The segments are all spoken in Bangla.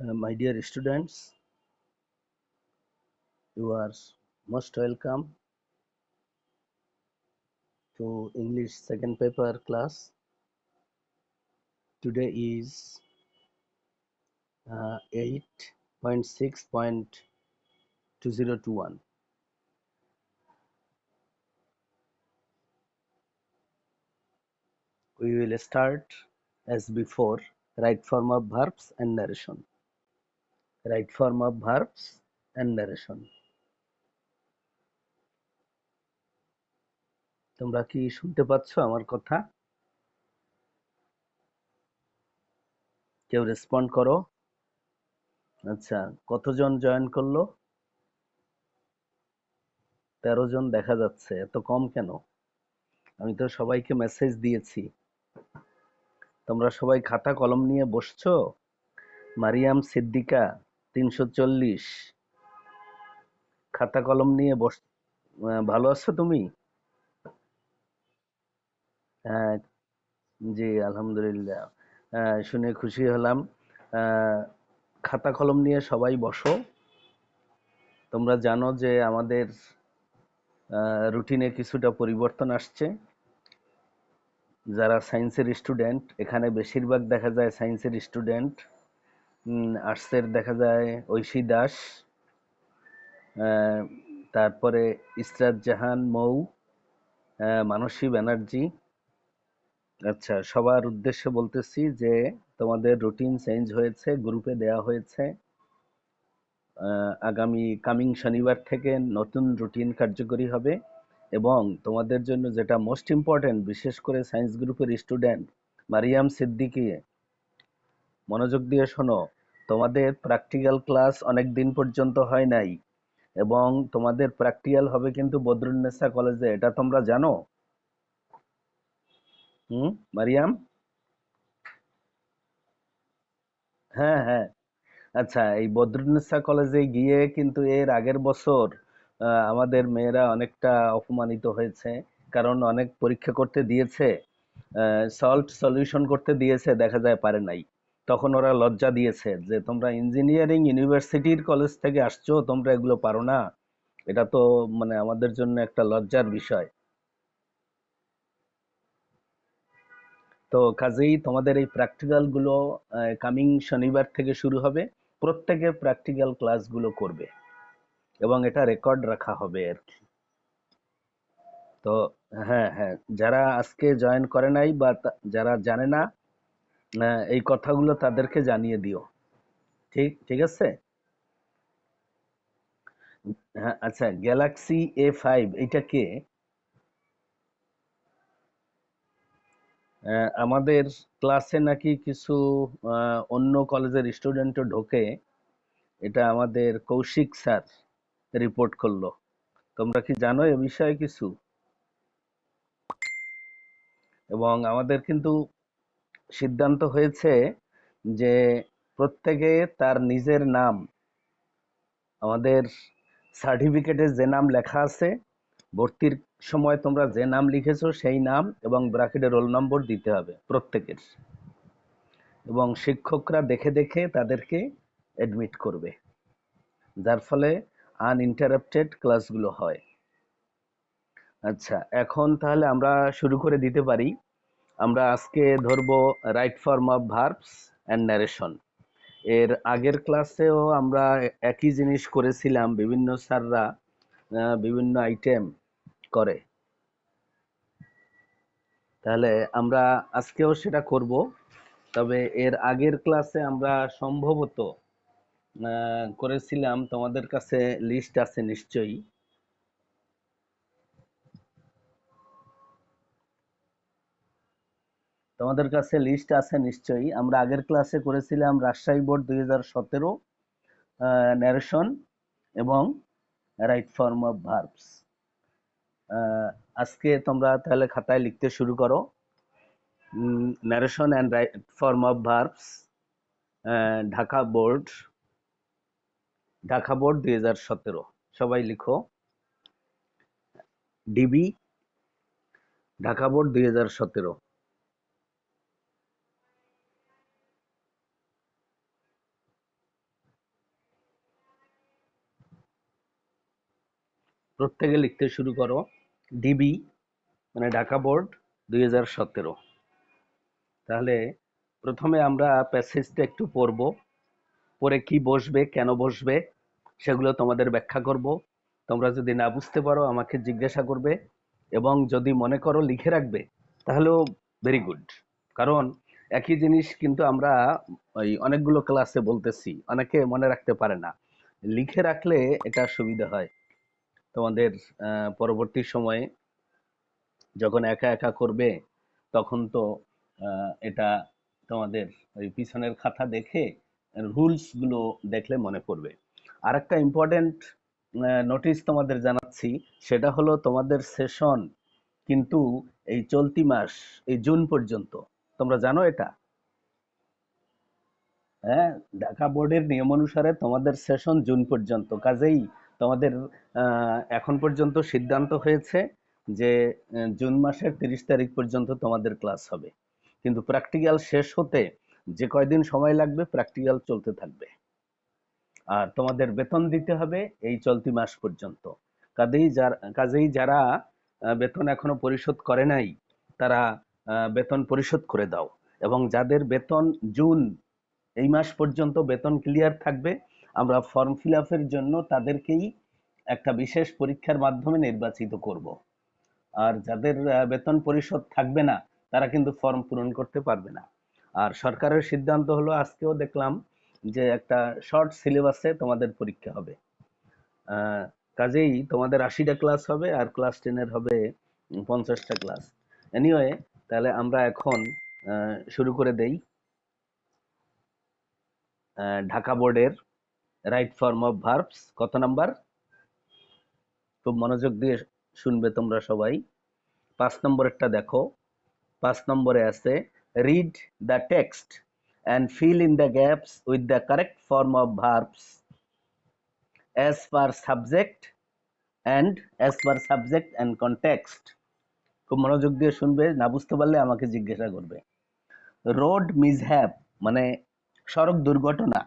My dear students, you are most welcome to English second paper class. Today is 8.6.2021. We will start as before, right form of verbs and narration. Right form of verbs and narration. তোমরা কি শুনতে পাচ্ছ আমার কথা? কেউ রেসপন্ড করো? আচ্ছা, কতজন জয়েন করলো? 13 জন দেখা যাচ্ছে। এত কম কেন? আমি তো সবাইকে মেসেজ দিয়েছি। তোমরা সবাই খাতা কলম নিয়ে বসছো? মারিয়াম সিদ্দিকা 340 খাতা কলম নিয়ে ভালো আছো তুমি? হ্যাঁ, জি আলহামদুলিল্লাহ। শুনে খুশি হলাম। খাতা কলম নিয়ে সবাই বসো। তোমরা জানো যে আমাদের রুটিনে কিছুটা পরিবর্তন আসছে। যারা সায়েন্সের স্টুডেন্ট, এখানে বেশিরভাগ দেখা যায় সায়েন্সের স্টুডেন্ট। আর্টসের দেখা যায় ঐশী দাস, তারপরে ইসরাত জাহান মৌ, মানসী ব্যানার্জি। আচ্ছা, সবার উদ্দেশ্যে বলতেছি যে তোমাদের রুটিন চেঞ্জ হয়েছে, গ্রুপে দেয়া হয়েছে। আগামী কামিং শনিবার থেকে নতুন রুটিন কার্যকরী হবে এবং তোমাদের জন্য যেটা মোস্ট ইম্পর্টেন্ট, বিশেষ করে সায়েন্স গ্রুপের স্টুডেন্ট মারিয়াম সিদ্দিকী, মনোযোগ দিয়ে শোনো। তোমাদের প্র্যাকটিক্যাল ক্লাস অনেক দিন পর্যন্ত হয় নাই এবং তোমাদের প্র্যাকটিক্যাল হবে কিন্তু বদরুন্নেসা কলেজে, এটা তোমরা জানো? মারিয়াম? হ্যাঁ হ্যাঁ। আচ্ছা, এই বদরুন্নেসা কলেজে গিয়ে কিন্তু এর আগের বছর আমাদের মেয়েরা অনেকটা অপমানিত হয়েছে। কারণ অনেক পরীক্ষা করতে দিয়েছে, সলভ সলিউশন করতে দিয়েছে, দেখা যায় পারে নাই। তখন ওরা লজ্জা দিয়েছে যে তোমরা ইঞ্জিনিয়ারিং ইউনিভার্সিটির কলেজ থেকে আসছো, তোমরা এগুলো পারো না। এটা তো মানে আমাদের জন্য একটা লজ্জার বিষয়। তো কাজেই তোমাদের এই প্র্যাকটিক্যাল গুলো কামিং শনিবার থেকে শুরু হবে। প্রত্যেকে প্র্যাকটিক্যাল ক্লাসগুলো করবে এবং এটা রেকর্ড রাখা হবে আর কি। তো হ্যাঁ হ্যাঁ, যারা আজকে জয়েন করে নাই বা যারা জানে না, এই কথাগুলো তাদেরকে জানিয়ে দিও। ঠিক ঠিক আছে। হ্যাঁ আচ্ছা, গ্যালাক্সি A5 এটা কে? আমাদের ক্লাসে নাকি কিছু অন্য কলেজের স্টুডেন্টও ঢোকে, এটা আমাদের কৌশিক স্যার রিপোর্ট করলো। তোমরা কি জানো এ বিষয়ে কিছু? এবং আমাদের কিন্তু সিদ্ধান্ত হয়েছে যে প্রত্যেকে তার নিজের নাম, আমাদের সার্টিফিকেটে যে নাম লেখা আছে, ভর্তির সময় তোমরা যে নাম লিখেছো সেই নাম এবং ব্র্যাকেটে রোল নম্বর দিতে হবে প্রত্যেকের। এবং শিক্ষকরা দেখে দেখে তাদেরকে অ্যাডমিট করবে, যার ফলে আনইন্টারাপ্টেড ক্লাসগুলো হয়। আচ্ছা, এখন তাহলে আমরা শুরু করে দিতে পারি। আমরা আজকে ধরবো right form of verbs and narration. এর আগের ক্লাসেও আমরা একই জিনিস করেছিলাম, বিভিন্ন স্যাররা বিভিন্ন আইটেম করে। তাহলে আমরা আজকেও সেটা করব। তবে এর আগের ক্লাসে আমরা সম্ভবত করেছিলাম, তোমাদের কাছে লিস্ট আছে নিশ্চয়ই। তোমাদের কাছে লিস্ট আছে নিশ্চয়ই। আমরা আগের ক্লাসে করেছিলাম রাজশাহী বোর্ড 2017 ন্যারেশন এবং রাইট ফর্ম অফ ভার্বস। আজকে তোমরা তাহলে খাতায় লিখতে শুরু করো। Narration and right form of verbs, Dhaka board, Dhaka board 2017। সবাই লিখো ডিবি, ঢাকা বোর্ড 2017। প্রত্যেকে লিখতে শুরু করো। ডিবি মানে ঢাকা বোর্ড 2017। তাহলে প্রথমে আমরা প্যাসেজটা একটু পড়বো, পরে কি বসবে কেন বসবে সেগুলো তোমাদের ব্যাখ্যা করব। তোমরা যদি না বুঝতে পারো আমাকে জিজ্ঞাসা করবে, এবং যদি মনে করো লিখে রাখবে তাহলেও ভেরি গুড। কারণ একই জিনিস কিন্তু আমরা ওই অনেকগুলো ক্লাসে বলতেছি, অনেকে মনে রাখতে পারে না। লিখে রাখলে এটা সুবিধা হয় তোমাদের পরবর্তী সময়ে যখন একা একা করবে, তখন তো এটা তোমাদের ওই পিছনের খাতা দেখে রুলস গুলো দেখলে মনে পড়বে। আর একটা ইম্পর্টেন্ট নোটিশ তোমাদের জানাচ্ছি, সেটা হলো তোমাদের সেশন কিন্তু এই চলতি মাস, এই জুন পর্যন্ত। তোমরা জানো এটা? হ্যাঁ, ঢাকা বোর্ডের নিয়ম অনুসারে তোমাদের সেশন জুন পর্যন্ত। কাজেই তোমাদের এখন পর্যন্ত সিদ্ধান্ত হয়েছে যে জুন মাসের 30 তারিখ পর্যন্ত তোমাদের ক্লাস হবে, কিন্তু প্র্যাকটিক্যাল শেষ হতে যে কয়দিন সময় লাগবে প্র্যাকটিক্যাল চলতে থাকবে। আর তোমাদের বেতন দিতে হবে এই চলতি মাস পর্যন্ত। কাজেই যারা বেতন এখনো পরিশোধ করে নাই তারা বেতন পরিশোধ করে দাও, এবং যাদের বেতন জুন এই মাস পর্যন্ত বেতন ক্লিয়ার থাকবে, আমরা ফর্ম ফিল আপের জন্য তাদেরকেই একটা বিশেষ পরীক্ষার মাধ্যমে নির্বাচিত করব। আর যাদের বেতন পরিশোধ থাকবে না তারা কিন্তু ফর্ম পূরণ করতে পারবে না। আর সরকারের সিদ্ধান্ত হলো, আজকেও দেখলাম যে একটা শর্ট সিলেবাসে তোমাদের পরীক্ষা হবে। কাজেই তোমাদের 80টা ক্লাস হবে, আর ক্লাস 10-এর হবে 50টা ক্লাস। এনিওয়ে, তাহলে আমরা এখন শুরু করে দেই ঢাকা বোর্ডের রাইট ফর্ম অফ ভার্বস। কত নাম্বার? খুব মনোযোগ দিয়ে শুনবে তোমরা সবাই। 5 নম্বরেরটা দেখো। 5 নম্বরে আছে, read the text and fill in the gaps with the correct form of verbs as per subject and context. খুব মনোযোগ দিয়ে শুনবে, না বুঝতে পারলে আমাকে জিজ্ঞাসা করবে। রোড মিসহ্যাপ মানে সড়ক দুর্ঘটনা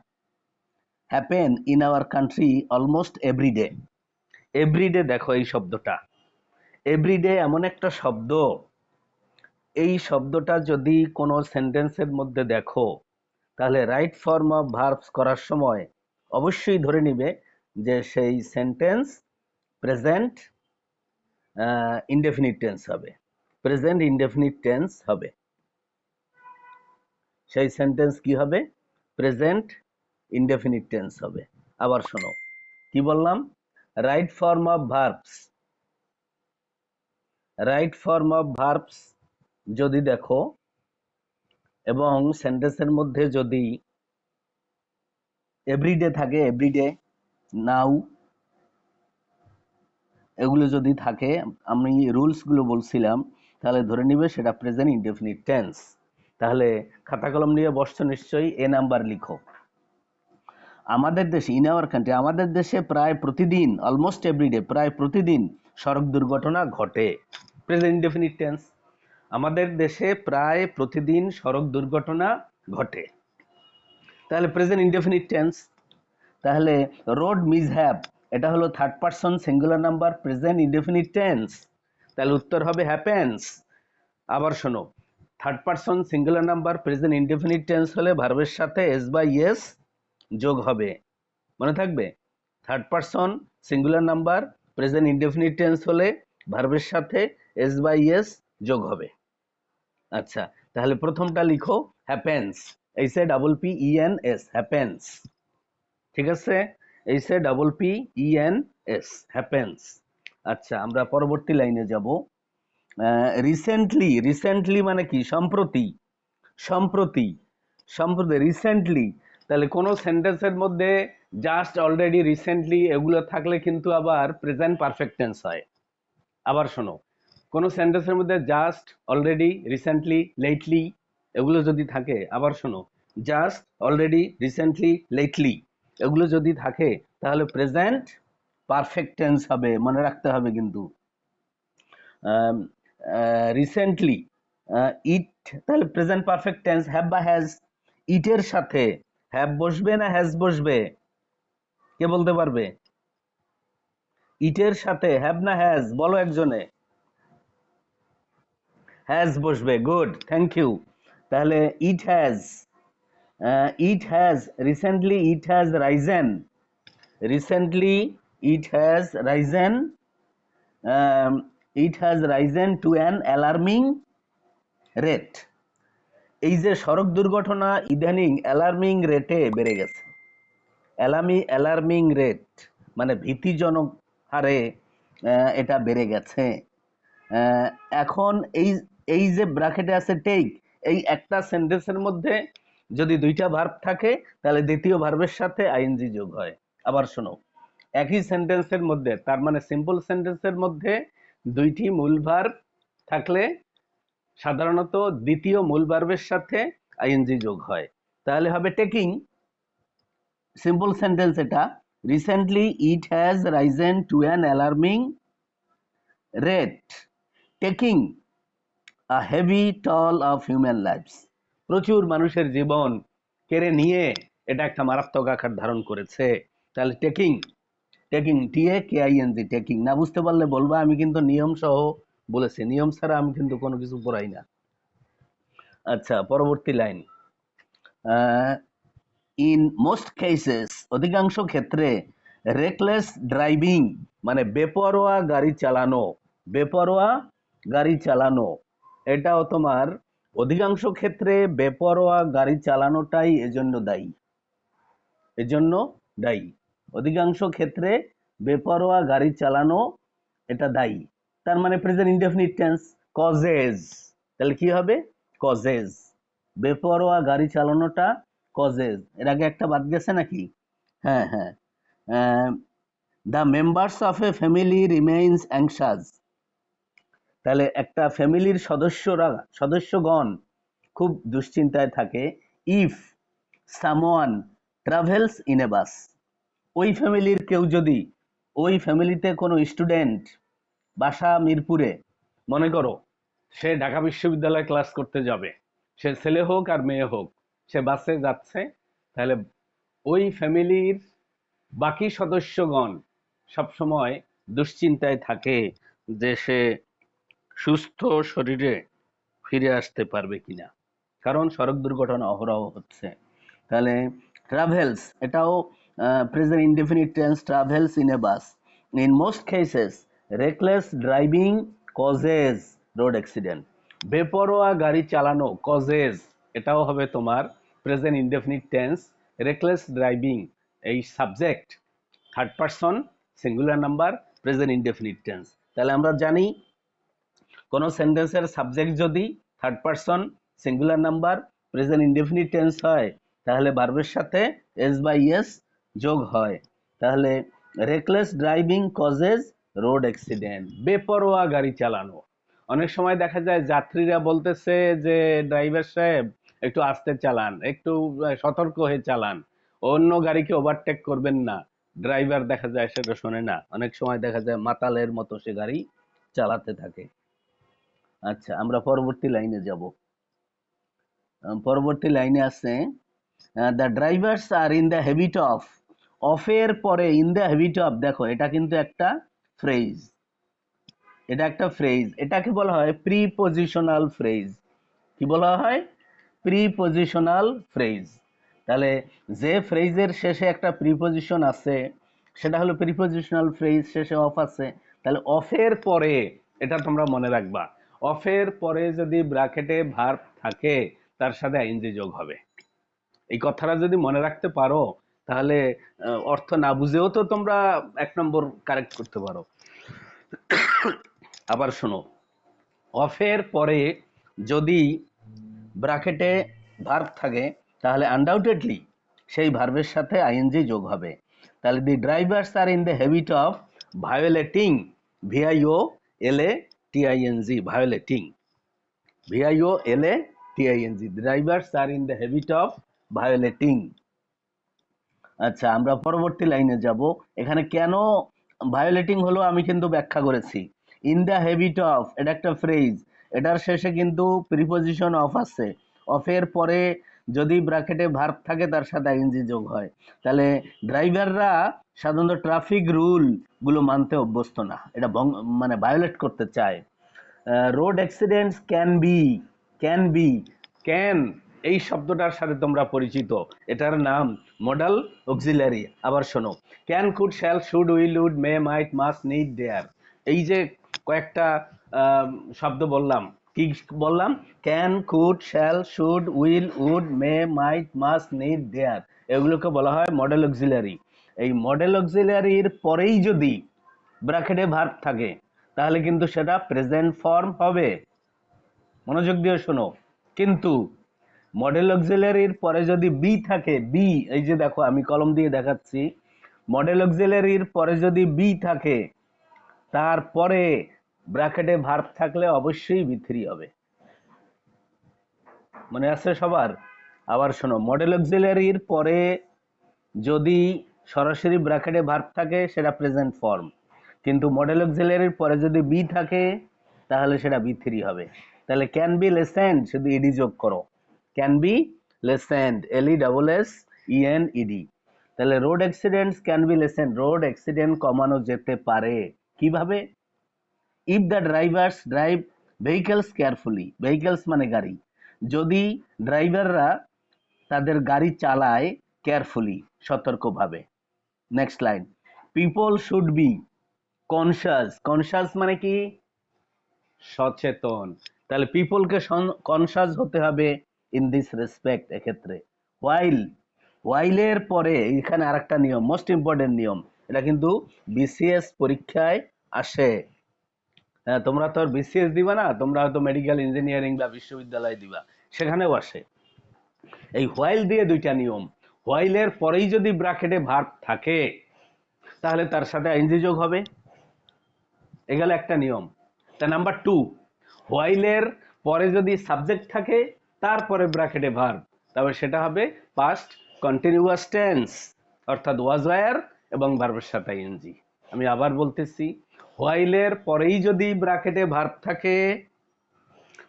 happen in our country almost everyday. Everyday দেখো এই শব্দটা, এভরিডে এমন একটা শব্দ, এই শব্দটা যদি কোনো সেন্টেন্সের মধ্যে দেখো তাহলে রাইট ফর্ম অফ ভার্বস করার সময় অবশ্যই ধরে নিবে যে সেই সেন্টেন্স প্রেজেন্ট ইনডেফিনিট টেন্স হবে, প্রেজেন্ট ইনডেফিনিট টেন্স হবে। সেই সেন্টেন্স কি হবে? প্রেজেন্ট ইনডেফিনিট টেন্স হবে। আবার শোনো কি বললাম, right form of verbs, right form of verbs যদি দেখো এবং সেন্টেন্সের মধ্যে যদি এভরিডে থাকে, এভরিডে, নাও, এগুলো যদি থাকে, আমি রুলস গুলো বলছিলাম, তাহলে ধরে নিবে সেটা প্রেজেন্ট ইনডেফিনিট টেন্স। তাহলে খাতা কলম নিয়ে বসছো নিশ্চয়ই, এ নাম্বার লিখো। আমাদের দেশে, ইন আওয়ার কান্ট্রি, আমাদের দেশে প্রায় প্রতিদিন, অলমোস্ট এভরিডে, প্রায় প্রতিদিন সড়ক দুর্ঘটনা ঘটে। Present indefinite tense. আমাদের দেশে প্রায় প্রতিদিন সড়ক দুর্ঘটনা ঘটে, তাহলে প্রেজেন্ট ইনডেফিনিট টেন্স। তাহলে রোড মিসহ্যাপ, এটা হলো third person singular number, present indefinite tense, তাহলে উত্তর হবে হ্যাপেন্স। আবার শোনো, third person singular number present indefinite tense হলে ভার্বের সাথে এস বা ইয়েস যোগ হবে, মনে থাকবে। Third person singular number present indefinite tense হলে ভার্বের সাথে এস বা ইয়েস যোগ হবে। আচ্ছা, তাহলে প্রথমটা লিখো happens, H A double P E N S, happens. ঠিক আছে, H A double P E N S, happens. আচ্ছা, আমরা পরবর্তী লাইনে যাব। রিসেন্টলি, রিসেন্টলি মানে কি? সম্প্রতি, সম্প্রতি, সম্প্রতি, রিসেন্টলি। তাহলে কোনো সেন্টেন্সের মধ্যে জাস্ট, অলরেডি, রিসেন্টলি এগুলো থাকলে কিন্তু আবার প্রেজেন্ট পারফেক্ট টেন্স হয়। আবার শোনো, কোনো সেন্টেন্সের মধ্যে জাস্ট, অলরেডি, রিসেন্টলি, লেটলি এগুলো যদি থাকে, আবার শোনো, জাস্ট, অলরেডি, রিসেন্টলি, লেটলি এগুলো যদি থাকে তাহলে প্রেজেন্ট পারফেক্ট টেন্স হবে, মনে রাখতে হবে কিন্তু। রিসেন্টলি, ইট, তাহলে প্রেজেন্ট পারফেক্ট টেন্স। হ্যাভ বা হ্যাজ, ইটের সাথে হ্যাভ বসবে না হ্যাজ বসবে? কে বলতে পারবে? ইটের সাথে হ্যাভ না হ্যাজ বলো একজনে। হ্যাজ বসবে, গুড, থ্যাংক ইউ। তাহলে it has recently it has risen, recently it has risen, it has risen to an alarming rate. এই যে সড়ক দুর্ঘটনা ইদানিং অ্যালার্মিং রেটে বেড়ে গেছে। অ্যালার্মিং রেট মানে ভীতিজনক হারে এটা বেড়ে গেছে। এখন এই এই যে ব্র্যাকেটে আছে টেক, এই একটা সেন্টেন্সের মধ্যে যদি দুইটা ভার্ব থাকে তাহলে দ্বিতীয় ভার্বের সাথে আইএনজি যোগ হয়। আবার শোনো, একই সেন্টেন্সের মধ্যে, তার মানে সিম্পল সেন্টেন্সের মধ্যে দুইটি মূল ভার্ব থাকলে সাধারণত দ্বিতীয় মূল ভার্বের সাথে আইএনজি যোগ হয়। তাহলে হবে টেকিং, সিম্পল সেন্টেন্স এটা, recently it has risen to an alarming rate taking a heavy toll of human lives. প্রচুর মানুষের জীবন কেড়ে নিয়ে এটা একটা মারাত্মক আকার ধারণ করেছে। তাহলে টেকিং, টেকিং TAKING, টেকিং। না বুঝতে পারলে বলবা, আমি কিন্তু নিয়ম সহ বলেছি, নিয়ম ছাড়া আমি কিন্তু কোনো কিছু পড়াই না। আচ্ছা, পরবর্তী লাইন, ইন মোস্ট কেসেস, অধিকাংশ ক্ষেত্রে, রেকলেস ড্রাইভিং মানে বেপরোয়া গাড়ি চালানো, বেপরোয়া গাড়ি চালানো, এটাও তোমার অধিকাংশ ক্ষেত্রে বেপরোয়া গাড়ি চালানোটাই এজন্য দায়ী, এজন্য দায়ী। অধিকাংশ ক্ষেত্রে বেপরোয়া গাড়ি চালানো এটা দায়ী। তার মানে প্রেজেন্ট ইনডেফিনিট টেন্স, কজেস। তাহলে কি হবে? কজেস। বেপরোয়া গাড়ি চালানোটা কজেস। এর আগে একটা বাদ গেছে নাকি? হ্যাঁ হ্যাঁ, the members of a family remains anxious. তাহলে একটা ফ্যামিলির সদস্যগণ খুব দুশ্চিন্তায় থাকে। If someone travels in a bus, ওই ফ্যামিলির কেউ যদি, ওই ফ্যামিলিতে কোনো স্টুডেন্ট বাসা মিরপুরে, মনে করো সে ঢাকা বিশ্ববিদ্যালয়ে ক্লাস করতে যাবে, সে ছেলে হোক আর মেয়ে হোক, সে বাসে যাচ্ছে, তাহলে ওই ফ্যামিলির বাকি সদস্যগণ সবসময় দুশ্চিন্তায় থাকে যে সে সুস্থ শরীরে ফিরে আসতে পারবে কিনা, কারণ সড়ক দুর্ঘটনা অহরহ হচ্ছে। তাহলে ট্রাভেলস, এটাও present indefinite tense, travels in a bus. In most cases reckless driving causes road accident. বেপরোয়া গাড়ি চালানো কজেস, এটাও হবে তোমার present indefinite tense. Reckless driving এই subject, third person singular number, present indefinite tense. তাহলে আমরা জানি কোনো সেন্টেন্সের সাবজেক্ট যদি third person singular number present indefinite tense হয় তাহলে ভার্বের সাথে এস বাই এস যোগ হয়। তাহলে reckless driving causes road accident, বেপরোয়া গাড়ি চালানো। অনেক সময় দেখা যায় যাত্রীরা বলতেছে যে ড্রাইভার সাহেব একটু আস্তে চালান, একটু সতর্ক হয়ে চালান, অন্য গাড়িকে ওভারটেক করবেন না। ড্রাইভার দেখা যায় সেটা শোনে না, অনেক সময় দেখা যায় মাতালের মতো সে গাড়ি চালাতে থাকে। আচ্ছা, আমরা পরবর্তী লাইনে যাব। পরবর্তী লাইনে আছে the drivers are in the habit of, অফের পরে ইন দ্য হ্যাবিট অফ, দেখো এটা কিন্তু একটা ফ্রেজ, এটা একটা ফ্রেজ, এটাকে বলা হয় প্রিপজিশনাল ফ্রেজ। কি বলা হয়? Prepositional phrase. তাহলে যে ফ্রেজের শেষে একটা প্রিপজিশন আছে সেটা হলো প্রিপজিশনাল ফ্রেজ, শেষে অফ আছে। তাহলে অফের পরে, এটা তোমরা মনে রাখবা, অফের পরে যদি ব্র্যাকেটে ভার্ব থাকে তার সাথে আইএনজি যোগ হবে। এই কথাটা যদি মনে রাখতে পারো তাহলে অর্থ না বুঝেও তো তোমরা 1 নম্বর কারেক্ট করতে পারো। আবার শোনো, অফের পরে যদি ব্র্যাকেটে ভার্ব থাকে তাহলে আনডাউটেডলি সেই ভার্বের সাথে আইএনজি যোগ হবে। তাহলে দি drivers are in the habit of violating, VIOLATING, violating, VIOLATING, drivers are in the habit of violating. আচ্ছা, আমরা পরবর্তী লাইনে যাব। এখানে কেন ভায়োলেটিং হলো আমি কিন্তু ব্যাখ্যা করেছি। ইন দ্য হ্যাবিট অফ, এটা একটা ফ্রেজ, এটার শেষে কিন্তু প্রিপজিশন অফ আছে। অফের পরে যদি ব্র্যাকেটে ভার্ব থাকে তার সাথে আইএনজি যোগ হয়। তাহলে ড্রাইভাররা সাধারণত ট্রাফিক রুল গুলো মানতে অভ্যস্ত না, এটা মানে ভায়োলেট করতে চায়। Road accidents can B can এই শব্দটার সাথে তোমরা পরিচিত, এটার নাম মডেল অক্সিলারি। আবার শোনো, can, could, shall, should, will, would, may, might, must, need, dare, এই যে কয়েকটা শব্দ বললাম, কি বললাম? Can, could, shall, should, will, would, may, might, must, need, dare, এগুলোকে বলা হয় মডেল অক্সিলারি। এই মডেল অক্সিলারির পরেই যদি ব্র্যাকেটে ভার্ব থাকে তাহলে কিন্তু সেটা প্রেজেন্ট ফর্ম হবে। মনোযোগ দিয়ে শোনো, কিন্তু মডেল অক্সিলারির পরে যদি বি থাকে, বি, এই যে দেখো আমি কলম দিয়ে দেখাচ্ছি, মডেল অক্সিলারির পরে যদি বি থাকে তারপরে ব্র্যাকেটে ভার্ব থাকলে অবশ্যই বি3 হবে। মনে আছে সবার? আবার শোনো, মডেল অক্সিলারির পরে যদি সরাসরি ব্র্যাকেটে ভার্ব থাকে সেটা প্রেজেন্ট ফর্ম, কিন্তু মডেল অক্সিলারির পরে যদি বি থাকে তাহলে সেটা বি3 হবে। তাহলে ক্যান বি লিসেন্ড, শুধু ইডি যোগ করো, ক্যান বি লিসেন্ড, LESSENED। তাহলে road accidents can be lessened, road accident কমানো যেতে পারে। কিভাবে? If the drivers drive vehicles carefully, vehicles মানে গাড়ি, যদি ড্রাইভাররা তাদের গাড়ি চালায় কেয়ারফুলি, সতর্কভাবে। Next line, people should be conscious, conscious মানে কি? সচেতন। তাহলে পিপলকে কনসাস হতে হবে ইন দিস রেসপেক্ট। এক্ষেত্রে ওয়াইলের পরে এখানে আরেকটা নিয়ম, মোস্ট ইম্পর্টেন্ট নিয়ম, এটা কিন্তু বিসিএস পরীক্ষায় আসে। হ্যাঁ, তোমরা তো আর বিসিএস দিবা না, তোমরা হয়তো মেডিকেল ইঞ্জিনিয়ারিং বা বিশ্ববিদ্যালয় দিবা, সেখানেও আসে। এই হোয়াইল দিয়ে দুইটা নিয়ম, হোয়াইলের পরেই যদি ব্র্যাকেটে ভার্ব থাকে তাহলে তার সাথে আইএনজি যোগ হবে, এ গেল একটা নিয়ম। তা নাম্বার 2, হোয়াইলের পরে যদি সাবজেক্ট থাকে তারপরে ব্র্যাকেটে ভার্ব, তবে সেটা হবে পাস্ট কন্টিনিউয়াস টেন্স, অর্থাৎ ওয়াজ ওয়্যার এবং ভার্বের সাথে আইএনজি। আমি আবার বলতেছি, হোয়াইলের পরেই যদি ব্র্যাকেটে ভার্ব থাকে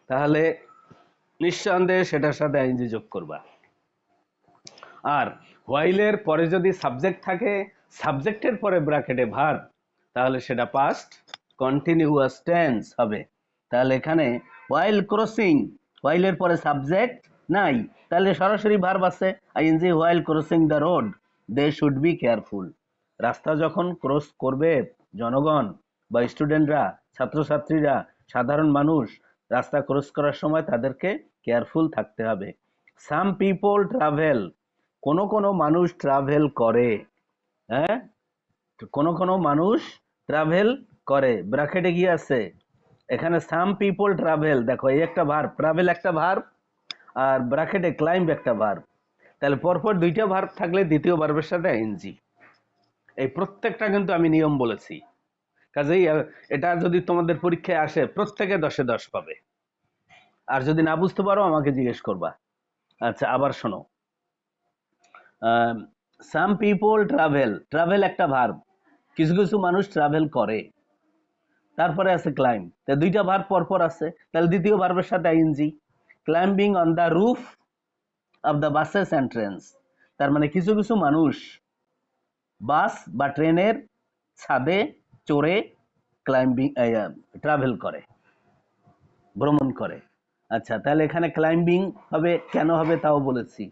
তাহলে নিঃসন্দেহে সেটার সাথে আইএনজি যোগ করবা। আর হোয়াইলের পরে যদি সাবজেক্ট থাকে, সাবজেক্টের পরে ব্র্যাকেটে ভার্ব, তাহলে সেটা পাস্ট কন্টিনিউয়াস টেন্স হবে। তাহলে এখানে হোয়াইল ক্রসিং, হোয়াইলের পরে সাবজেক্ট নাই, তাহলে সরাসরি ভার্ব আছে ing, while crossing the road they should be careful. রাস্তা যখন ক্রস করবে জনগণ বা স্টুডেন্টরা, ছাত্রছাত্রীরা, সাধারণ মানুষ রাস্তা ক্রস করার সময় তাদেরকে কেয়ারফুল থাকতে হবে। সাম পিপল ট্রাভেল, কোন কোন মানুষ ট্রাভেল করে, হ্যাঁ, কোন কোন মানুষ ট্রাভেল করে, ব্র্যাকেটে কি আছে এখানে? সাম পিপল ট্রাভেল, দেখো এই একটা ভার্ব, ট্রাভেল একটা ভার্ব, আর ব্র্যাকেটে ক্লাইম্ব একটা ভার্ব। তাহলে পরপর দুইটা ভার্ব থাকলে দ্বিতীয় ভার্বের সাথে আইএনজি। এই প্রত্যেকটা কিন্তু আমি নিয়ম বলেছি, কাজেই এটা যদি তোমাদের পরীক্ষায় আসে প্রত্যেকে 10-এ 10 পাবে। আর যদি না বুঝতে পারো আমাকে জিজ্ঞেস করবা। আচ্ছা, আবার শোনো, সাম পিপল ট্রাভেল, ট্রাভেল একটা ভার্ব, কিছু কিছু মানুষ ট্রাভেল করে, তারপরে আছে ক্লাইম্ব, তাই দুইটা ভার্ব পরপর আছে, তাহলে দ্বিতীয় ভার্বের সাথে ing. Climbing on the roof of the buses entrance, তার মানে কিছু কিছু মানুষ বাস বা ট্রেনের ছাদে চড়ে ক্লাইম্বিং ট্রাভেল করে, ভ্রমণ করে। আচ্ছা, তাহলে এখানে ক্লাইম্বিং হবে, কেন হবে তাও বলেছি।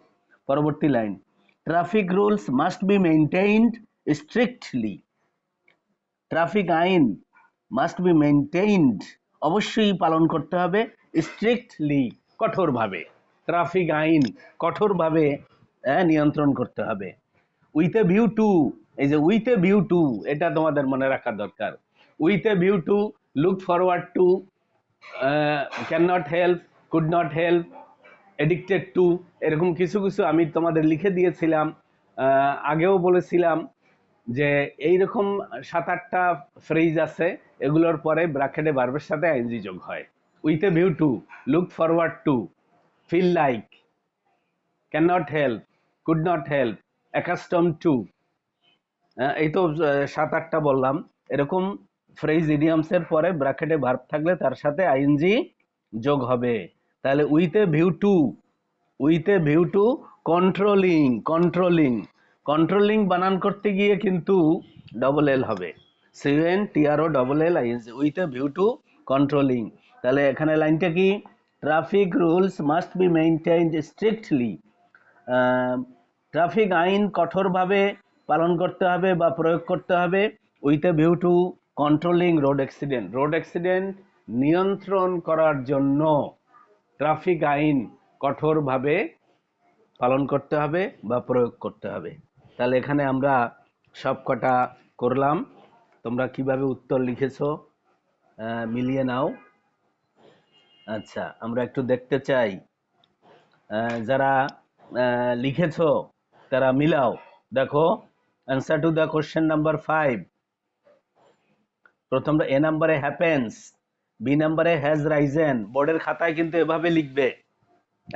পরবর্তী line, traffic rules must be maintained strictly, traffic আইন মাস্ট বি মেইনটেইনড, অবশ্যই পালন করতে হবে, স্ট্রিক্টলি কঠোরভাবে, ট্রাফিক আইন কঠোরভাবে নিয়ন্ত্রণ করতে হবে। উইথ এ ভিউ টু, এই যে উইথ এ ভিউ টু, এটা তোমাদের মনে রাখা দরকার। With a view to, look forward two, can not help, could not help, addicted two, এরকম কিছু কিছু আমি তোমাদের লিখে দিয়েছিলাম, আগেও বলেছিলাম যে এইরকম 7-8টা ফ্রেজ আছে, এগুলোর পরে ব্র্যাকেটে ভার্বের সাথে আইএনজি যোগ হয়। With a view to, look forward to, feel like, can not help, could not help, accustom to, এই তো 7-8টা বললাম। এরকম ফ্রেজ ইডিয়ামসের পরে ব্র্যাকেটে ভার্ব থাকলে তার সাথে আইএনজি যোগ হবে। তাহলে with a view two with a view two controlling. Controlling controlling বানান করতে গিয়ে কিন্তু ডবল এল হবে, CONTROLLING, with a view two controlling. তাহলে এখানে লাইনটা কি, traffic rules must be maintained strictly, traffic আইন কঠোরভাবে পালন করতে হবে বা প্রয়োগ করতে হবে, with a view two controlling road accident, road accident নিয়ন্ত্রণ করার জন্য ট্রাফিক আইন কঠোরভাবে পালন করতে হবে বা প্রয়োগ করতে হবে। তাহলে এখানে আমরা সব কটা করলাম, তোমরা কিভাবে উত্তর লিখেছো মিলিয়ে নাও। আচ্ছা, আমরা একটু দেখতে চাই যারা লিখেছো তারা মিলাও। দেখো, answer to the question number 5, প্রথম এ নাম্বারে হ্যাপেন্স, বি নাম্বারে হ্যাজ রাইজেন। বোর্ডের খাতায় কিন্তু এভাবে লিখবে,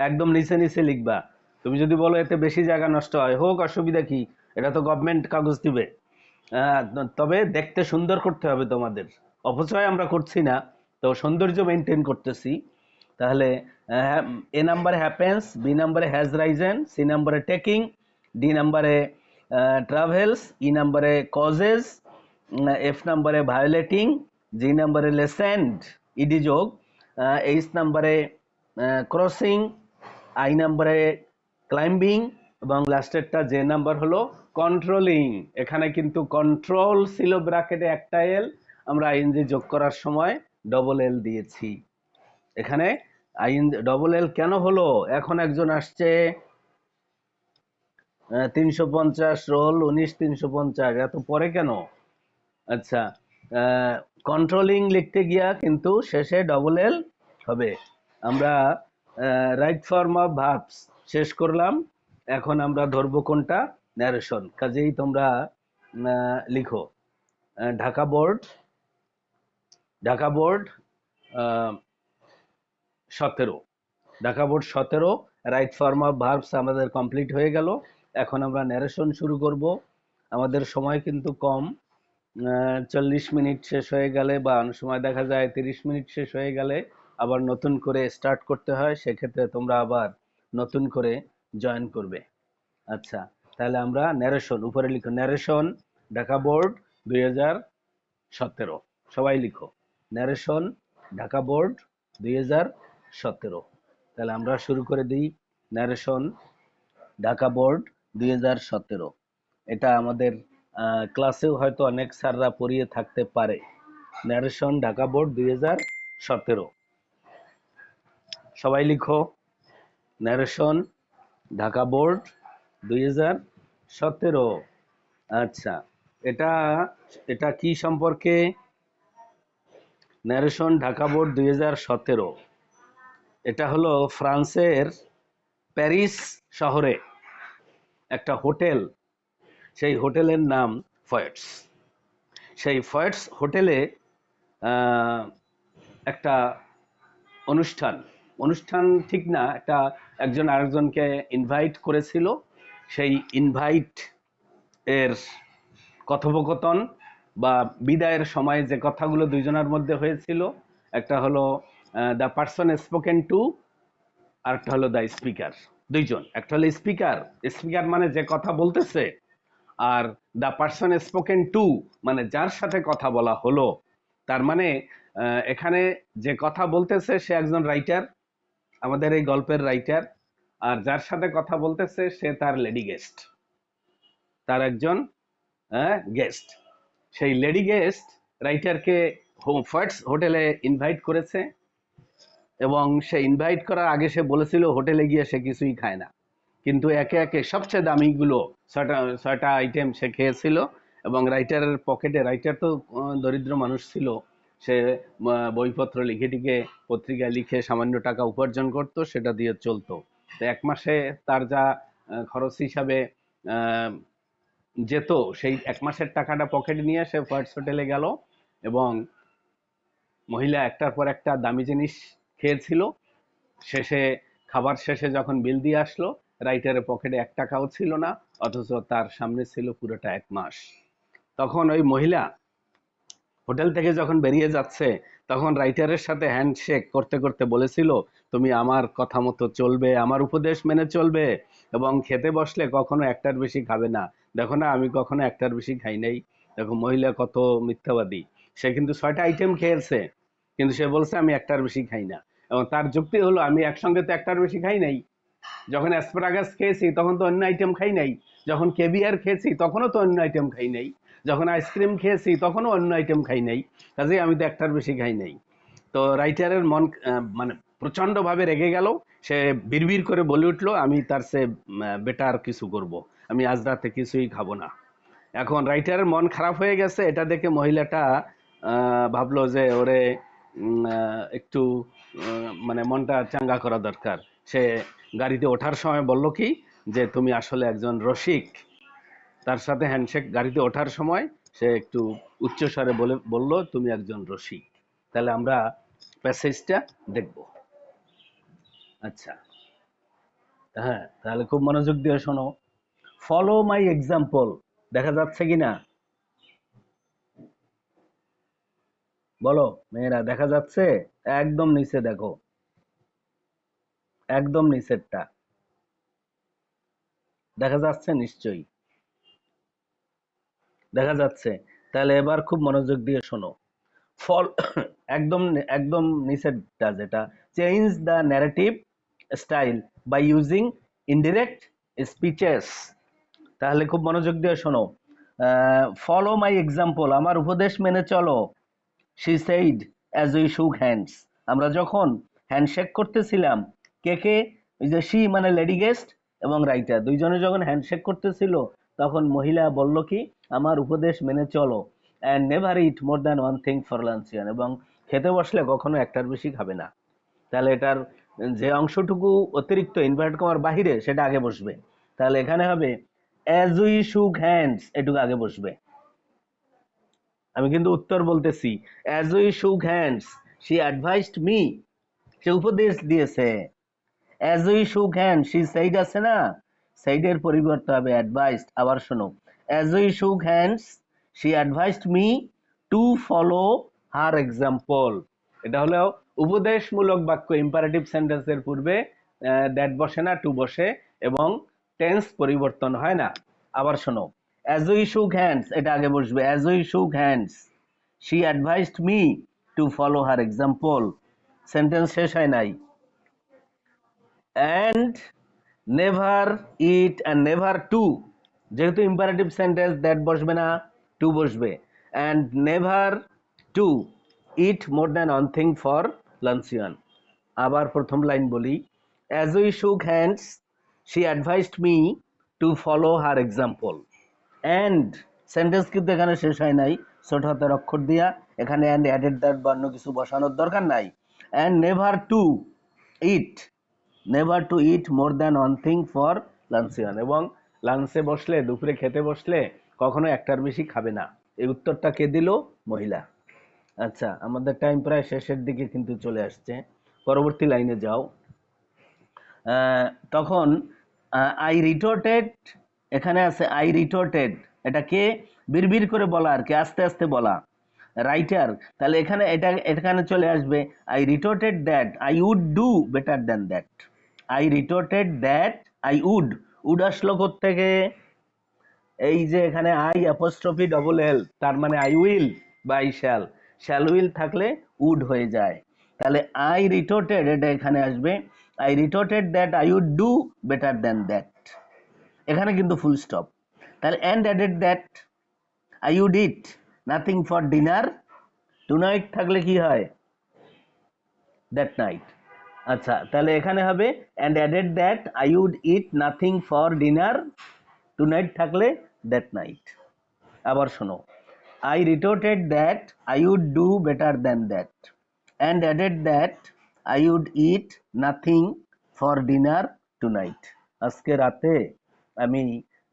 একদম নিচে নিচে লিখবা। তুমি যদি বলো এতে বেশি জায়গা নষ্ট হয়, হোক, অসুবিধা কি, এটা তো গভর্নমেন্ট কাগজ দিবে। তবে দেখতে সুন্দর করতে হবে তোমাদের, অপচয় আমরা করছি না, তো সৌন্দর্য মেনটেন করতেছি। তাহলে এ নাম্বারে হ্যাপেন্স, বি নাম্বারে হ্যাজ রাইজেন, সি নাম্বারে টেকিং, ডি নাম্বারে ট্রাভেলস, ই নাম্বারে কজেস, এফ নাম্বারে ভায়োলেটিং, জি নাম্বারে লেসেন্ড ইডি যোগ, এইচ নাম্বারে ক্রসিং, আই নাম্বারে ক্লাইম্বিং, এবং লাস্টেরটা যে নাম্বার হলো কন্ট্রোলিং। এখানে কিন্তু কন্ট্রোল ছিল ব্র্যাকেটে একটা এল, আমরা আইএনজি যোগ করার সময় ডবল এল দিয়েছি। এখানে ডবল এল কেন হলো, এখন একজন আসছে 350 রোল 19 350, এত পরে কেন? আচ্ছা, কন্ট্রোলিং লিখতে গিয়া কিন্তু শেষে ডবল এল হবে। আমরা রাইট ফর্ম অফ ভার্বস শেষ করলাম, এখন আমরা ধরবো কোনটা, ন্যারেশন। কাজেই তোমরা লিখো Dhaka board 17, Dhaka board 17, right form of verbs আমাদের কমপ্লিট হয়ে গেল। এখন আমরা ন্যারেশন শুরু করব। আমাদের সময় কিন্তু কম, 40 মিনিট শেষ হয়ে গেলে বা অনেক সময় দেখা যায় 30 মিনিট শেষ হয়ে গেলে আবার নতুন করে স্টার্ট করতে হয়, সেক্ষেত্রে তোমরা আবার নতুন করে জয়েন করবে। আচ্ছা, তাহলে আমরা ন্যারেশন, উপরে লিখো ন্যারেশন ঢাকা বোর্ড 2017, সবাই লিখো ন্যারেশন ঢাকা বোর্ড 2017। তাহলে আমরা শুরু করে দিই, ন্যারেশন ঢাকা বোর্ড 2017। এটা আমাদের ক্লাসেও হয়তো অনেক স্যাররা পড়িয়ে থাকতে পারে, ন্যারেশন ঢাকা বোর্ড 2017। সবাই লিখো ন্যারেশন ঢাকা বোর্ড 2017। আচ্ছা, এটা এটা কি সম্পর্কে, ন্যারেশন ঢাকা বোর্ড 2017, এটা হলো ফ্রান্সের প্যারিস শহরে একটা হোটেল, সেই হোটেলের নাম ফয়েটস। সেই ফয়েটস হোটেলে একটা অনুষ্ঠান, অনুষ্ঠান ঠিক না, একটা একজন আরেকজনকে ইনভাইট করেছিল। সেই ইনভাইট এর কথোপকথন বা বিদায়ের সময় যে কথাগুলো দুইজনের মধ্যে হয়েছিল, একটা হলো দ্য পারসন স্পোকেন টু, আর একটা হলো দ্য স্পিকার। দুইজন, একটা হলো স্পিকার, স্পিকার মানে যে কথা বলতেছে, are the person spoken to মানে যার সাথে কথা বলা হলো। তার মানে এখানে যে কথা বলতেছে সে একজন রাইটার, আমাদের এই গল্পের রাইটার, আর যার সাথে কথা বলতেছে সে তার লেডি গেস্ট, তার একজন গেস্ট। সেই লেডি গেস্ট রাইটারকে ফার্স্ট হোটেলে ইনভাইট করেছে, এবং সে ইনভাইট করার আগে সে বলেছিল হোটেলে গিয়ে সে কিছুই খায় না, কিন্তু একে একে সবচেয়ে দামিগুলো ছয়টা আইটেম সে খেয়েছিল। এবং রাইটারের পকেটে, রাইটার তো দরিদ্র মানুষ ছিল, সে বইপত্র লিখে টিকে পত্রিকায় লিখে সামান্য টাকা উপার্জন করত, সেটা দিয়ে চলতো। তো এক মাসে তার যা খরচ হিসাবে যেত, সেই এক মাসের টাকাটা পকেটে নিয়ে সে ফার্স্ট হোটেলে গেল, এবং মহিলা একটার পর একটা দামি জিনিস খেয়েছিল। শেষে, খাবার শেষে যখন বিল দিয়ে আসলো, রাইটারের পকেটে 1 টাকাও ছিল না, অথচ তার সামনে ছিল পুরোটা 1 মাস। তখন ওই মহিলা হোটেল থেকে যখন বেরিয়ে যাচ্ছে, তখন রাইটারের সাথে হ্যান্ডশেক করতে করতে বলেছিল, তুমি আমার কথা মতো চলবে, আমার উপদেশ মেনে চলবে, এবং খেতে বসলে কখনো একটার বেশি খাবে না। দেখো না, আমি কখনো একটার বেশি খাই নাই। দেখো মহিলা কত মিথ্যাবাদী। সে কিন্তু 6টা আইটেম খেয়েছে, কিন্তু সে বলছে আমি একটার বেশি খাই না। এবং তার যুক্তি হলো, আমি একসঙ্গে তো একটার বেশি খাই নাই। যখন অ্যাসপারাগাস খেয়েছি তখন তো অন্য আইটেম খাই নাই, যখন কেভিয়ার খেয়েছি তখনও তো অন্য আইটেম খাই নাই, যখন আইসক্রিম খেয়েছি তখনও অন্য আইটেম খাই নাই, কাজেই আমি তো একটার বেশি খাই নাই। তো রাইটারের মন মানে প্রচন্ডভাবে রেগে গেল। সে বিড়বিড় করে বলে উঠলো, আমি তার সে বেটার কিছু করব, আমি আজ রাতে কিছুই খাবো না। এখন রাইটারের মন খারাপ হয়ে গেছে, এটা দেখে মহিলাটা ভাবলো যে ওরে একটু মানে মনটা চাঙ্গা করা দরকার। সে গাড়িতে ওঠার সময় বলল কি, যে তুমি আসলে একজন রসিক। তার সাথে হ্যান্ডশেক গাড়িতে ওঠার সময় সে একটু উচ্চস্বরে বলল, তুমি একজন রসিক। তাহলে আমরা প্যাসেজটা দেখব। আচ্ছা, হ্যাঁ, তাহলে খুব মনোযোগ দিয়ে শোনো। ফলো মাই এক্সাম্পল, দেখা যাচ্ছে কিনা বলো মেয়েরা, দেখা যাচ্ছে? একদম নিচে দেখো, একদম নিচেরটা দেখা যাচ্ছে নিশ্চয়ই, দেখা যাচ্ছে। তাহলে এবার খুব মনোযোগ দিয়ে শোনো। ফল একদম একদম নিচেরটা যেটা, change the narrative style by using indirect speeches. তাহলে খুব মনোযোগ দিয়ে শোনো। ফলো মাই এক্সাম্পল, আমার উপদেশ মেনে চলো। She said as we shook hands, আমরা যখন হ্যান্ডশেক করতেছিলাম। কে কে? ওই যে শি মানে লেডি গেস্ট এবং রাইটার, দুইজনে যখন হ্যান্ডশেক করতেছিল, তখন মহিলা বলল কি, আমার উপদেশ মেনে চলো। And never eat more than one thing for luncheon, এবং খেতে বসলে কখনো একটার বেশি খাবে না। তাহলে এটার যে অংশটুকু অতিরিক্ত ইনভার্ট কমার বাহিরে, সেটা আগে বসবে। তাহলে এখানে হবে অ্যাজ উই শুক হ্যান্ডস, এটুকু আগে বসবে। আমি কিন্তু উত্তর বলতেছি। As we shook hands she advised me, সে উপদেশ দিয়েছে। অ্যাজ উই শুক হ্যান্ড শি সেইড আছে না, সেইডের পরিবর্তে হবে অ্যাডভাইসড। আবার শোনো, as we shook hands she advised me to follow her example. এটা হলো উপদেশমূলক বাক্য, ইম্পারেটিভ সেন্টেন্সের পূর্বে দ্যাট বসে না, টু বসে, এবং টেন্স পরিবর্তন হয় না। আবার শোনো, অ্যাজ উই শুক হ্যান্ডস, এটা আগে বসবে। As we shook hands she advised me to follow her example, sentence শেষ হয় নাই। And never eat, and never to, যেহেতু ইম্পারেটিভ সেন্টেন্স দ্যাট বসবে না, টু বসবে। And never to eat more than one thing for luncheon. আবার প্রথম লাইন বলি, as we shook hands she advised me to follow her example. And sentence কিন্তু এখানে শেষ হয় নাই, ছোট হাতের অক্ষর দিয়া। এখানে অ্যান্ড অ্যাডেড দ্যাট বা অন্য কিছু বসানোর দরকার নাই। And never to eat, never to eat more than one thing for luncheon, এবং লাঞ্চে বসলে, দুপুরে খেতে বসলে কখনো একটার বেশি খাবে না। এই উত্তরটা কে দিল? মহিলা। আচ্ছা, আমাদের টাইম প্রায় শেষের দিকে কিন্তু চলে আসছে, পরবর্তী লাইনে যাও। তখন আই রিটোর্টেড, এখানে আছে আই রিটোর্টেড, এটা কে? বিড়বিড় করে বলা আর কি, আস্তে আস্তে বলা, রাইটার। তাহলে এখানে এটা এখানে চলে আসবে, I retorted that I would do better than that. I retorted that I would, would আসলো থেকে? এই যে এখানে আই অ্যাপোস্ট্রফি ডবল এল, তার মানে আই উইল বা আই শ্যাল, শ্যাল উইল থাকলে উড হয়ে যায়। তাহলে আই রিটোর্টেড, এটা এখানে আসবে, I retorted that I would do better than that, এখানে কিন্তু ফুল স্টপ। তাহলে and added that I would eat nothing for dinner tonight থাকলে কি হয়? That night. আচ্ছা, তাহলে এখানে হবে and added that I would eat nothing for dinner tonight থাকলে দ্যাট নাইট। আবার শোনো, I retorted that I would do better than that and added that I would eat nothing for dinner tonight. আজকে রাতে আমি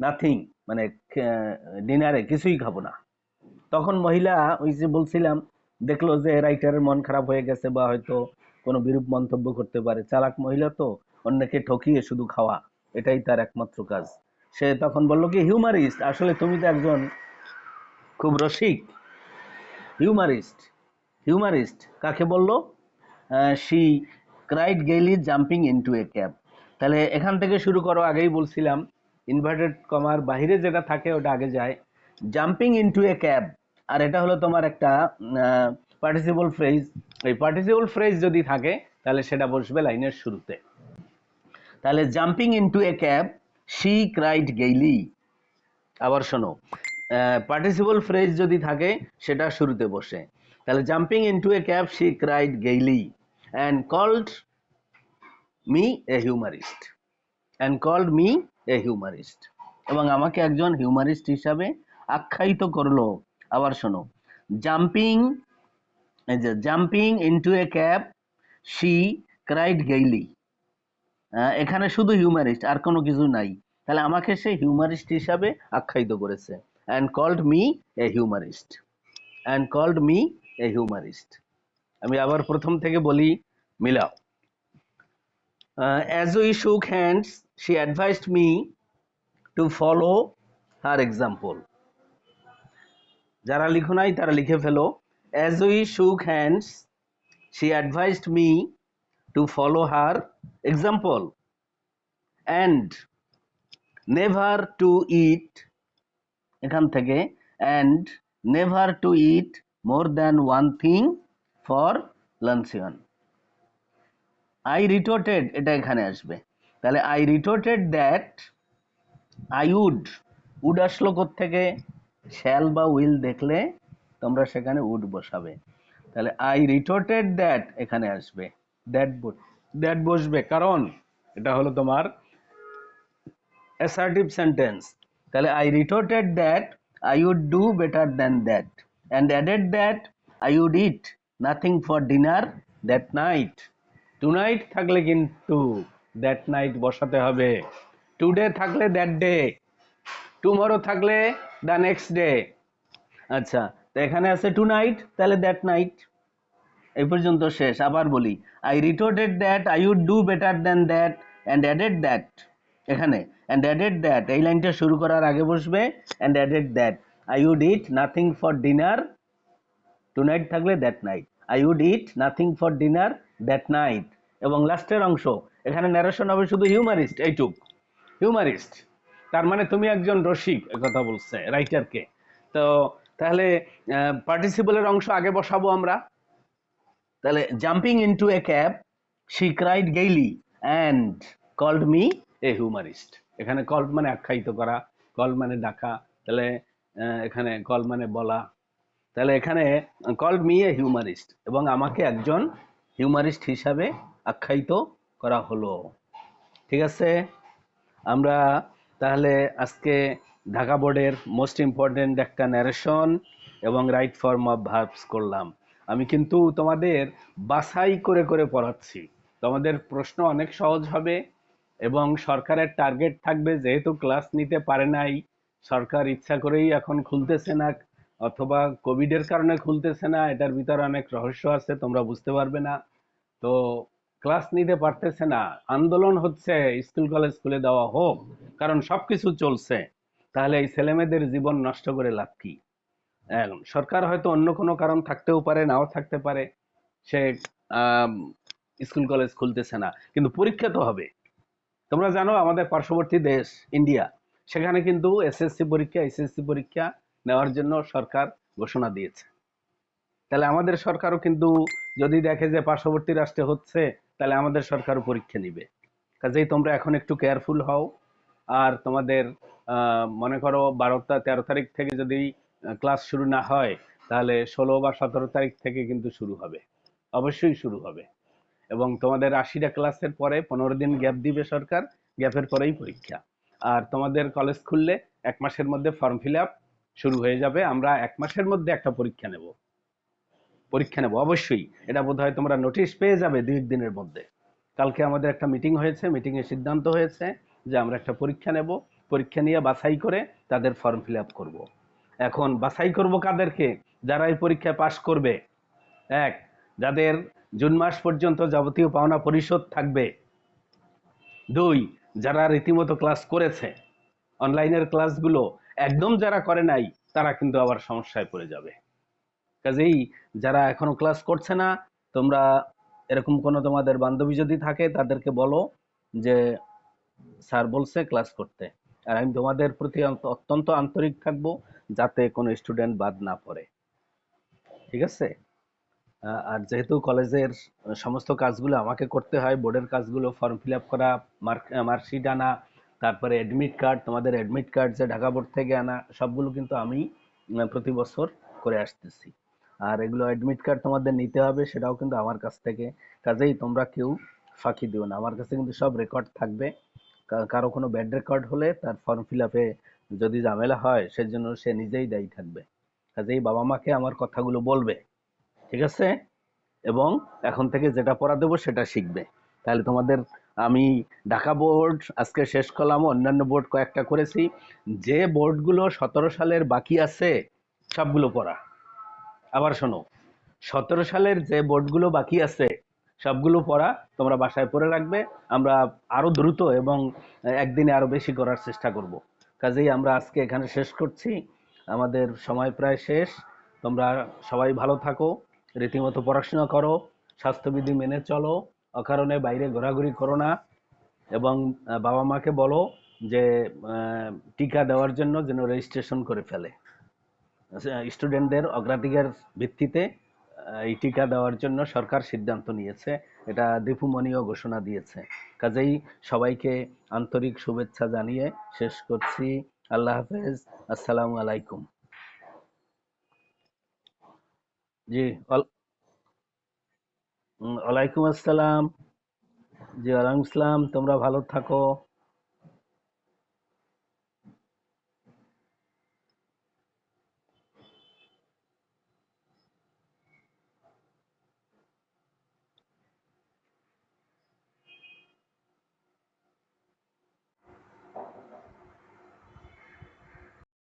নাথিং মানে ডিনারে কিছুই খাবো না। তখন মহিলা, ওই যে বলছিলাম, দেখলো যে রাইটারের মন খারাপ হয়ে গেছে, বা হয়তো কোনো বিরূপ মন্তব্য করতে পারে, চালাক মহিলা তো, অন্যকে ঠকিয়ে শুধু খাওয়া, এটাই তার একমাত্র কাজ। সে তখন বলল কি, হিউমারিস্ট, আসলে তুমি তো একজন খুব রসিক, হিউমারিস্ট। হিউমারিস্ট কাকে বললো? She cried gaily jumping into a cab. তাহলে এখান থেকে শুরু করো, আগেই বলছিলাম ইনভার্টেড কমার বাইরে যেটা থাকে ওটা আগে যায়। জাম্পিং ইনটু এ ক্যাব, আর এটা হলো তোমার একটা পার্টিসিপল ফ্রেজ। এই পার্টিসিপল ফ্রেজ যদি থাকে তাহলে সেটা বসবে লাইনের শুরুতে। তাহলে jumping into a cab she cried gaily. আবার শোনো, পার্টিসিপল ফ্রেজ যদি থাকে সেটা শুরুতে বসে। তাহলে jumping into a cab she cried gaily and called me a humorist, and called me a humorist, এবং আমাকে একজন হিউমারিস্ট হিসাবে আখ্যায়িত করলো। আবার শোনো, জাম্পিং, এই যে jumping into a cab she cried gaily, এখানে শুধু হিউমারিস্ট, আর কোনো কিছু নাই। তাহলে আমাকে সে হিউমারিস্ট হিসাবে আখ্যায়িত করেছে। And called me a humorist, and called me a humorist. আমি আবার প্রথম থেকে বলি, মিলাও। As we shook hands she advised me to follow her example. যারা লিখো নাই তারা লিখে ফেলো। As we shook hands she advised me to follow her example and never to eat, এখান থেকে and never to eat more than one thing for luncheon. I retorted, এটা এখানে আসবে। তাহলে I retorted that I would আসলো থেকে শ্যাল বা উইল দেখলে তোমরা সেখানে উড বসাবে। তাহলে আই রিটোর্টেড দ্যাট এখানে আসবে, দ্যাট বসবে, কারণ এটা হলো তোমার অ্যাসার্টিভ সেন্টেন্স। তাহলে I retorted that I would do better than that and added that I would eat nothing for dinner that night. Tonight থাকলে কিন্তু দ্যাট নাইট বসাতে হবে, টুডে থাকলে দ্যাট ডে, টুমরো থাকলে দ্য নেক্সট ডে। আচ্ছা, তো এখানে আছে টু নাইট, তাহলে দ্যাট নাইট। এই পর্যন্ত শেষ। আবার বলি, I retorted that I would do better than that and added that, এখানে অ্যান্ড অ্যাডেড দ্যাট এই লাইনটা শুরু করার আগে বসবে and added that I would eat nothing for dinner, tonight থাকলে that night, I would eat nothing for dinner that night. এবং লাস্টের অংশ এখানে ন্যারেশন হবে শুধু হিউমারিস্ট, এইটুক হিউমারিস্ট, তার মানে তুমি একজন রসিক, কথা বলছে রাইটারকে। তো তাহলে পার্টিসিপলের অংশ আগে বসাবো আমরা। তাহলে jumping into a cab she cried gaily and called me a humorist. এখানে কল্ড মানে আখ্যায়িত করা, কল মানে ডাকা, তাহলে এখানে কল মানে বলা। তাহলে এখানে কল্ড মি এ হিউমারিস্ট, এবং আমাকে একজন হিউমারিস্ট হিসাবে আখ্যায়িত করা হলো। ঠিক আছে, আমরা তাহলে আজকে ঢাকা বোর্ডের মোস্ট ইম্পর্টেন্ট একটা ন্যারেশন এবং রাইট ফর্ম অফ ভার্বস করলাম। আমি কিন্তু তোমাদের বাছাই করে করে পড়াচ্ছি, তোমাদের প্রশ্ন অনেক সহজ হবে এবং সরকারের টার্গেট থাকবে, যেহেতু ক্লাস নিতে পারে নাই, সরকার ইচ্ছা করেই এখন খুলতেছে না, অথবা কোভিডের কারণে খুলতেছে না, এটার ভিতরে অনেক রহস্য আছে, তোমরা বুঝতে পারবে না। তো ক্লাস নিতে পারতেছে না, আন্দোলন হচ্ছে স্কুল কলেজ খুলে দেওয়া হোক, কারণ সবকিছু চলছে। তাহলে এই ছেলেমেয়েদের জীবন নষ্ট করে লাভ কি? সরকার হয়তো অন্য কোনো কারণ থাকতেও পারে, নাও থাকতে পারে, সে স্কুল কলেজ খুলতেছে না, কিন্তু পরীক্ষা তো হবে। তোমরা জানো আমাদের পার্শ্ববর্তী দেশ ইন্ডিয়া, সেখানে কিন্তু এসএসসি পরীক্ষা এসএসসি পরীক্ষা নেওয়ার জন্য সরকার ঘোষণা দিয়েছে। তাহলে আমাদের সরকারও কিন্তু যদি দেখে যে পার্শ্ববর্তী রাষ্ট্রে হচ্ছে, তাহলে আমাদের সরকারও পরীক্ষা নিবে। কাজেই তোমরা এখন একটু কেয়ারফুল হও। আর তোমাদের মনে করো 12-13 তারিখ থেকে যদি ক্লাস শুরু না হয়, তাহলে 16 বা 17 তারিখ থেকে কিন্তু শুরু হবে, অবশ্যই শুরু হবে। এবং তোমাদের 80টা ক্লাসের পরে 15 দিন গ্যাপ দিবে সরকার, গ্যাপের পরেই পরীক্ষা। আর তোমাদের কলেজ খুললে 1 মাসের মধ্যে ফর্ম ফিল আপ শুরু হয়ে যাবে। আমরা 1 মাসের মধ্যে একটা পরীক্ষা নেব অবশ্যই। এটা বোধহয় তোমরা নোটিশ পেয়ে যাবে 2 দিনের মধ্যে। কালকে আমাদের একটা মিটিং হয়েছে, মিটিংয়ে সিদ্ধান্ত হয়েছে যে আমরা একটা পরীক্ষা নেব, পরীক্ষা নিয়ে বাছাই করে তাদের ফর্ম ফিল আপ করবো। এখন বাছাই করব কাদেরকে? যারা এই পরীক্ষায় পাশ করবে। 1, যাদের জুন মাস পর্যন্ত যাবতীয় পাওনা পরিশোধ থাকবে। 2, যারা রীতিমতো ক্লাস করেছে, অনলাইনের ক্লাসগুলো। একদম যারা করে নাই তারা কিন্তু আবার সমস্যায় পড়ে যাবে। কাজেই যারা এখনো ক্লাস করছে না, তোমরা এরকম কোনো তোমাদের বান্ধবী যদি থাকে তাদেরকে বলো যে স্যার বলছে ক্লাস করতে। আর আমি তোমাদের প্রতি অত্যন্ত আন্তরিক থাকবো, যাতে কোনো স্টুডেন্ট বাদ না পড়ে। ঠিক আছে? আর যেহেতু কলেজের সমস্ত কাজগুলো আমাকে করতে হয়, বোর্ডের কাজগুলো, ফর্ম ফিল আপ করা, মার্কশিট আনা, তারপরে অ্যাডমিট কার্ড, তোমাদের অ্যাডমিট কার্ড যে ঢাকা বোর্ড থেকে আনা, সবগুলো কিন্তু আমি প্রতি বছর করে আসতেছি। আর এগুলো অ্যাডমিট কার্ড তোমাদের নিতে হবে, সেটাও কিন্তু আমার কাছ থেকে। কাজেই তোমরা কেউ ফাঁকি দিও না, আমার কাছে কিন্তু সব রেকর্ড থাকবে। কারো কোনো ব্যাড রেকর্ড হলে তার ফর্ম ফিল আপে যদি ঝামেলা হয়, সেজন্য সে নিজেই দায়ী থাকবে। কাজেই বাবা মাকে আমার কথাগুলো বলবে, ঠিক আছে? এবং এখন থেকে যেটা পড়া দেবো সেটা শিখবে। তাহলে তোমাদের আমি ঢাকা বোর্ড আজকে শেষ করলাম, অন্যান্য বোর্ড কয়েকটা করেছি। যে বোর্ডগুলো 17 সালের বাকি আছে সবগুলো পড়া। আবার শোনো, 17 সালের যে বোর্ডগুলো বাকি আছে সবগুলো পড়া তোমরা বাসায় পড়ে রাখবে। আমরা আরো দ্রুত এবং একদিনে আরো বেশি করার চেষ্টা করব। কাজেই আমরা আজকে এখানে শেষ করছি, আমাদের সময় প্রায় শেষ। তোমরা সবাই ভালো থাকো, রীতিমতো পড়াশোনা করো, স্বাস্থ্যবিধি মেনে চলো, অকারণে বাইরে ঘোরাঘুরি করো না, এবং বাবা মাকে বলো যে টিকা দেওয়ার জন্য যেন রেজিস্ট্রেশন করে ফেলে। স্টুডেন্টদের অগ্রাধিকার ভিত্তিতে এই টিকা দেওয়ার জন্য সরকার সিদ্ধান্ত নিয়েছে, এটা দীপু মনিও ঘোষণা দিয়েছে। কাজেই সবাইকে আন্তরিক শুভেচ্ছা জানিয়ে শেষ করছি। আল্লাহ হাফেজ। আসসালামু আলাইকুম। জি। ওয়ালাইকুম আসসালাম। জি, ওয়ালাইকুম আসসালাম। তোমরা ভালো থাকো।